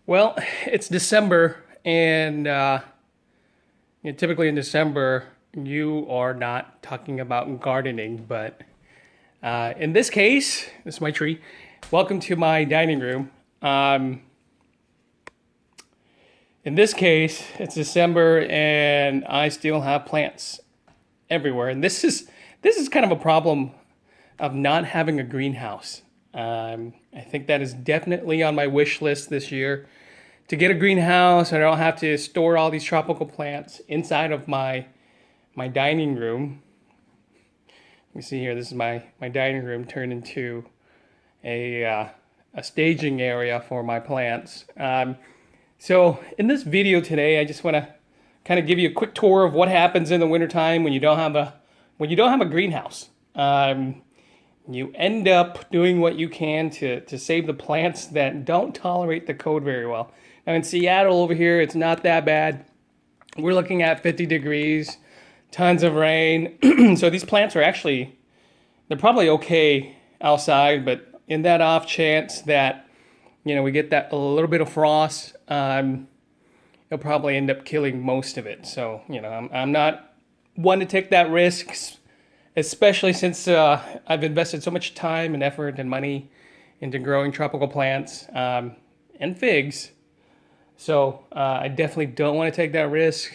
Well, it's December, and typically in December, you are not talking about gardening, but in this case, this is my tree. Welcome to my dining room. In this case, it's December, and I still have plants everywhere, and this is kind of a problem of not having a greenhouse. I think that is definitely on my wish list this year to get a greenhouse. I don't have to store all these tropical plants inside of my dining room. You see here, this is my dining room turned into a staging area for my plants. So in this video today, I just want to kind of give you a quick tour of what happens in the wintertime when you don't have a greenhouse. You end up doing what you can to save the plants that don't tolerate the cold very well. Now in Seattle over here, it's not that bad. We're looking at 50 degrees, tons of rain. So these plants they're probably okay outside, but in that off chance that, we get that a little bit of frost, it'll probably end up killing most of it. So, I'm not one to take that risk, especially since I've invested so much time and effort and money into growing tropical plants and figs. So I definitely don't want to take that risk.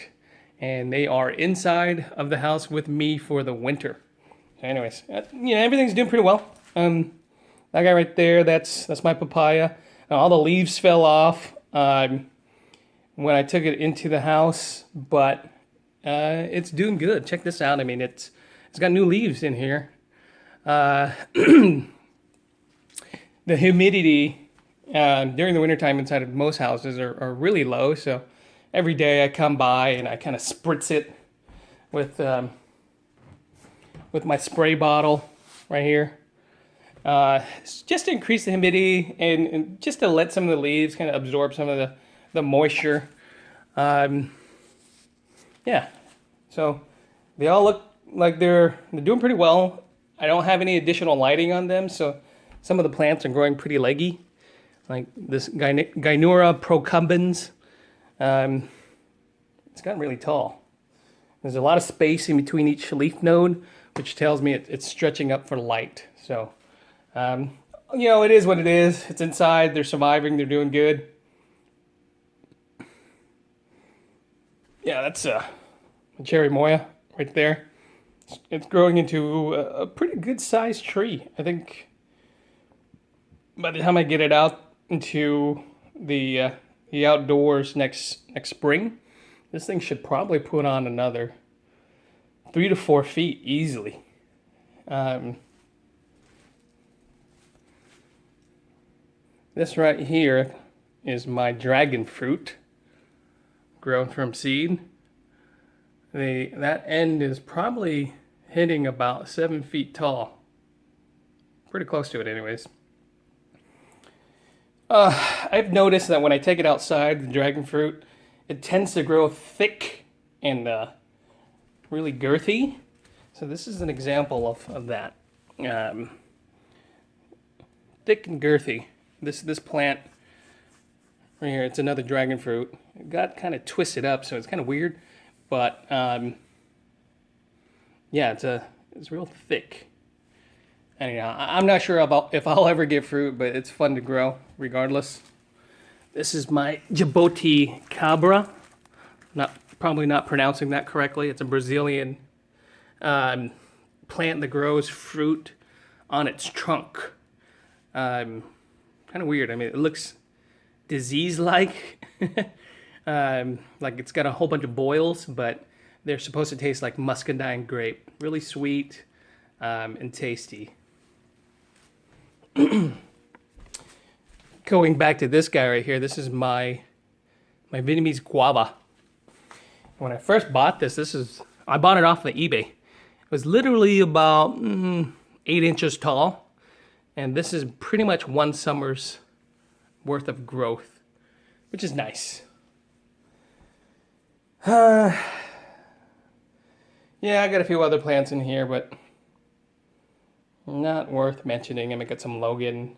And they are inside of the house with me for the winter. So anyways, everything's doing pretty well. That guy right there, that's my papaya. All the leaves fell off when I took it into the house, but it's doing good. Check this out. I mean, it's got new leaves in here. The humidity during the wintertime inside of most houses are really low. So every day I come by and I kind of spritz it with my spray bottle right here. Just to increase the humidity and just to let some of the leaves kind of absorb some of the moisture. Yeah, so they all look like they're doing pretty well. I don't have any additional lighting on them, so some of the plants are growing pretty leggy, like this Gynura Procumbens. It's gotten really tall. There's a lot of space in between each leaf node, which tells me it's stretching up for light. So, it is what it is. It's inside. They're surviving. They're doing good. Yeah, that's Cherimoya right there. It's growing into a pretty good sized tree. I think by the time I get it out into the outdoors next spring, this thing should probably put on another 3 to 4 feet easily. This right here is my dragon fruit grown from seed. That end is probably hitting about 7 feet tall. Pretty close to it anyways. I've noticed that when I take it outside, the dragon fruit, it tends to grow thick and really girthy. So this is an example of that. Thick and girthy. This plant right here, it's another dragon fruit. It got kind of twisted up, so it's kind of weird. But yeah, it's real thick. Anyhow, I'm not sure if I'll ever get fruit, but it's fun to grow regardless. This is my Djibouti Cabra. Probably not pronouncing that correctly. It's a Brazilian plant that grows fruit on its trunk. Kind of weird. I mean, it looks disease-like. Like it's got a whole bunch of boils, but they're supposed to taste like muscadine grape. Really sweet and tasty. Going back to this guy right here, this is my Vietnamese guava. When I first bought I bought it off of eBay. It was literally about 8 inches tall. And this is pretty much one summer's worth of growth, which is nice. Yeah, I got a few other plants in here, but not worth mentioning. I got some longan